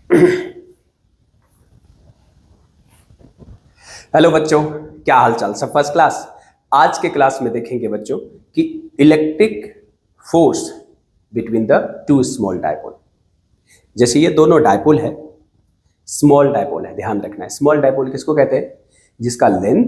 Hello बच्चों, क्या हाल चाल? सब फर्स्ट क्लास। आज के क्लास में देखेंगे बच्चों कि electric force between the two small dipole. जैसे ये दोनों डायपोल है, स्मॉल डायपोल है, ध्यान रखना है। स्मॉल डायपोल किसको कहते हैं? जिसका लेंथ,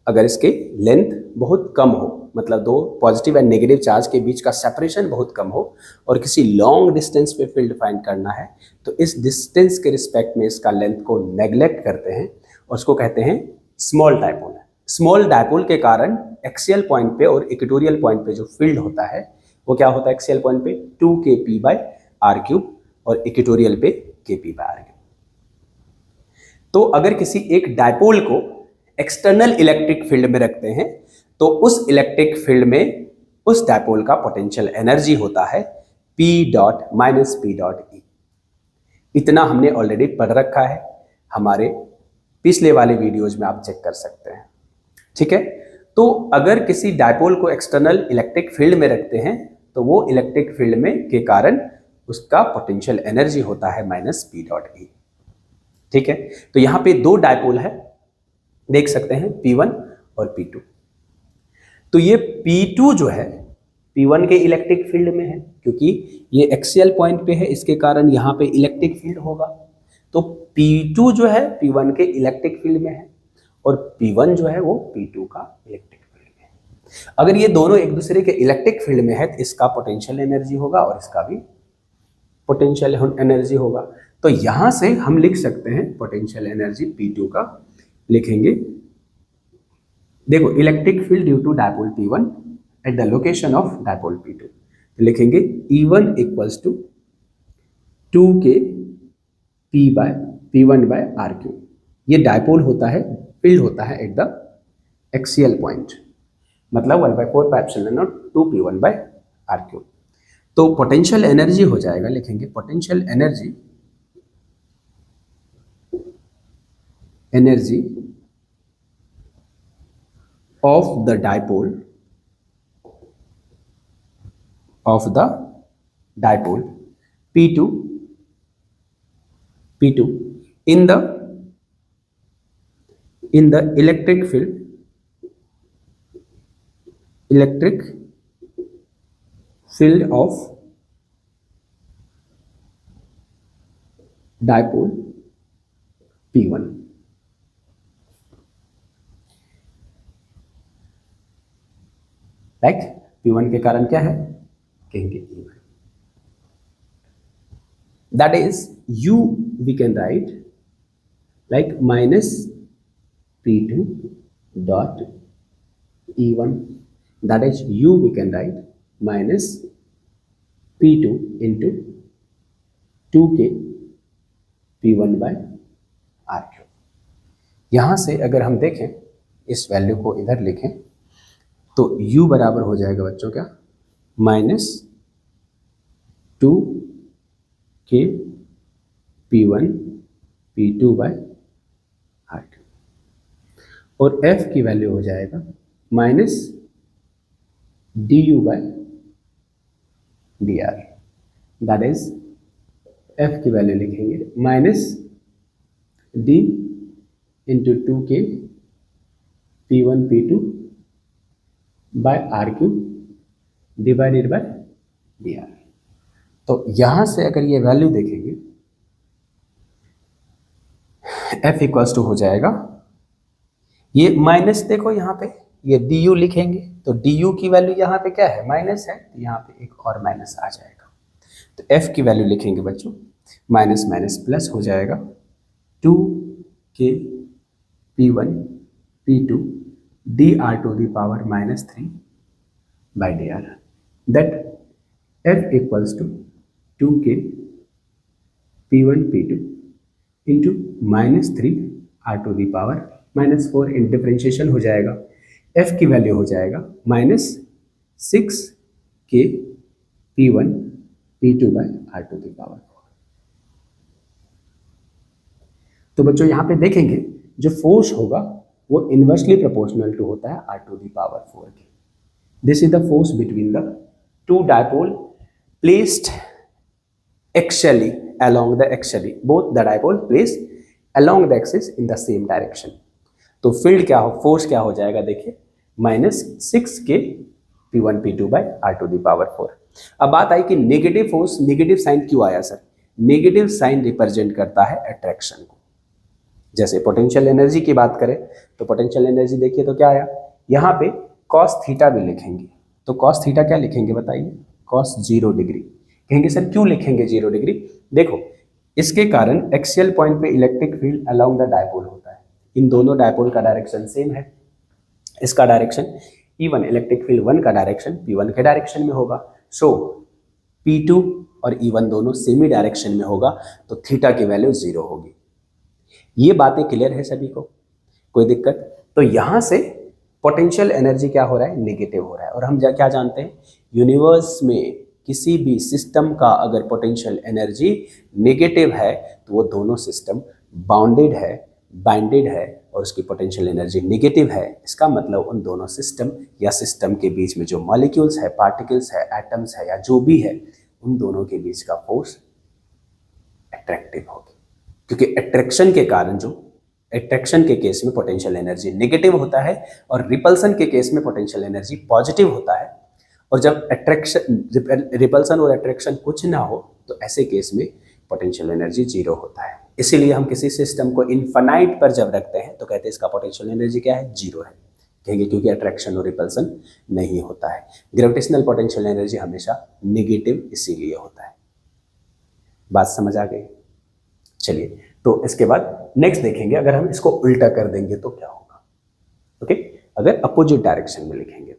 अगर इसके लेंथ बहुत कम हो, मतलब दो पॉजिटिव एंड नेगेटिव चार्ज के बीच का सेपरेशन बहुत कम हो और किसी लॉन्ग डिस्टेंस पे फील्ड फाइंड करना है, तो इस डिस्टेंस के रिस्पेक्ट में इसका लेंथ को नेग्लेक्ट करते हैं और उसको कहते हैं स्मॉल डायपोल। स्मॉल डायपोल के कारण एक्सियल पॉइंट पे और इक्वेटोरियल पॉइंट पे जो फील्ड होता है वो क्या होता है? एक्सियल पॉइंट पे 2kp/r³ और इक्वेटोरियल पे kp/r³। तो अगर किसी एक डायपोल को एक्सटर्नल इलेक्ट्रिक फील्ड में रखते हैं तो उस इलेक्ट्रिक फील्ड में उस डायपोल का पोटेंशियल एनर्जी होता है P dot minus P dot E। इतना हमने ऑलरेडी पढ़ रखा है, हमारे पिछले वाले वीडियोज में आप चेक कर सकते हैं। ठीक है, तो अगर किसी डायपोल को एक्सटर्नल इलेक्ट्रिक फील्ड में रखते हैं तो वो इलेक्ट्रिक फील्ड में के कारण उसका पोटेंशियल एनर्जी होता है माइनस P डॉट E। ठीक है, तो यहां पे दो डायपोल है, देख सकते हैं P1 और P2। तो ये P2 जो है P1 के इलेक्ट्रिक फील्ड में है, क्योंकि ये एक्सियल पॉइंट पे है, इसके कारण यहाँ पे इलेक्ट्रिक फील्ड होगा। तो P2 जो है P1 के इलेक्ट्रिक फील्ड में है और P1 जो है वो P2 का इलेक्ट्रिक फील्ड में है। अगर ये दोनों एक दूसरे के इलेक्ट्रिक फील्ड में है तो इसका पोटेंशियल एनर्जी होगा और इसका भी पोटेंशियल एनर्जी होगा। तो यहां से हम लिख सकते हैं पोटेंशियल एनर्जी P2 का, लिखेंगे, देखो, electric field due to dipole P1 at the location of dipole P2, तो लिखेंगे E1 इक्वल्स टू 2kP1/r³। ये डायपोल होता है, फील्ड होता है एट द एक्सियल पॉइंट, मतलब 1/4πε0 2P1/r³। तो पोटेंशियल एनर्जी हो जाएगा, लिखेंगे potential energy of the dipole P2 in the electric field of dipole P1। Like P1 के कारण क्या है, कहेंगे E1। That is U we can write like minus P2 dot E1, that is U we can write minus P2 into 2kP1/r³। यहां से अगर हम देखें, इस वैल्यू को इधर लिखें तो U बराबर हो जाएगा बच्चों क्या, माइनस 2kP1P2/r³, और F की वैल्यू हो जाएगा minus DU/dr। That is F की वैल्यू लिखेंगे minus D into 2kP1P2/r³ divided by dr। तो यहां से अगर ये वैल्यू देखेंगे, F इक्वल्स टू हो जाएगा, ये माइनस, देखो यहाँ पे ये du लिखेंगे तो du की वैल्यू यहाँ पे क्या है, माइनस है, तो यहाँ पे एक और माइनस आ जाएगा। तो F की वैल्यू लिखेंगे बच्चों, माइनस माइनस प्लस हो जाएगा 2kP1P2 dr⁻³ that F equals to 2kP1P2 into -3r⁻⁻⁴, in differentiation हो जाएगा। F की वैल्यू हो जाएगा -6kP1P2/r⁴। तो बच्चों यहाँ पे देखेंगे जो फोर्स होगा वो इनवर्सली प्रोपोर्शनल टू होता है r⁴ के। This is the force between the two dipole placed axially along the actually both the dipole place along the axis in the same direction. तो फील्ड क्या हो, फोर्स क्या हो जाएगा देखिए, -6k P1 P2 by r⁴। अब बात आई कि नेगेटिव फोर्स, नेगेटिव साइन क्यों आया सर? नेगेटिव साइन रिप्रेजेंट करता है अट्रैक्शन को। जैसे पोटेंशियल एनर्जी की बात करें तो पोटेंशियल एनर्जी देखिए तो क्या आया, यहाँ पे cos थीटा भी लिखेंगे, तो cos थीटा क्या लिखेंगे बताइए, cos 0 डिग्री। कहेंगे सर क्यों लिखेंगे 0 डिग्री? देखो इसके कारण एक्सियल पॉइंट पे electric field along the dipole होता है। इन दोनों डायपोल का डायरेक्शन सेम है, इसका डायरेक्शन E1 इलेक्ट्रिक फील्ड 1 का डायरेक्शन P1 के डायरेक्शन में होगा। सो P2 और E1 दोनों सेम ही डायरेक्शन में होगा, तो थीटा की वैल्यू 0 होगी। ये बातें क्लियर है सभी को, कोई दिक्कत? तो यहां से पोटेंशियल एनर्जी क्या हो रहा है, नेगेटिव हो रहा है। और हम क्या जानते हैं, यूनिवर्स में किसी भी सिस्टम का अगर पोटेंशियल एनर्जी नेगेटिव है तो वो दोनों सिस्टम बाउंडेड है, बाइंडेड है और उसकी पोटेंशियल एनर्जी नेगेटिव है। इसका मतलब उन दोनों सिस्टम या सिस्टम के बीच में जो मॉलिक्यूल्स है, पार्टिकल्स है, एटम्स है या जो भी है, उन दोनों के बीच का फोर्स अट्रैक्टिव होगी। क्योंकि अट्रैक्शन के कारण, जो अट्रैक्शन के केस में पोटेंशियल एनर्जी नेगेटिव होता है और रिपल्सन के केस में पोटेंशियल एनर्जी पॉजिटिव होता है। और जब अट्रैक्शन, रिपल्सन और अट्रैक्शन कुछ ना हो तो ऐसे केस में पोटेंशियल एनर्जी 0 होता है। इसीलिए हम किसी सिस्टम को इनफाइनाइट पर जब रखते हैं तो कहते हैं इसका पोटेंशियल एनर्जी क्या है, 0 है। कहेंगे क्योंकि अट्रैक्शन और रिपल्सन नहीं होता है। ग्रेविटेशनल पोटेंशियल एनर्जी हमेशा नेगेटिव इसीलिए होता है। बात समझ आ गई? चलिए, तो इसके बाद नेक्स्ट देखेंगे, अगर हम इसको उल्टा कर देंगे तो क्या होगा। ओके, अगर अपोजिट डायरेक्शन में लिखेंगे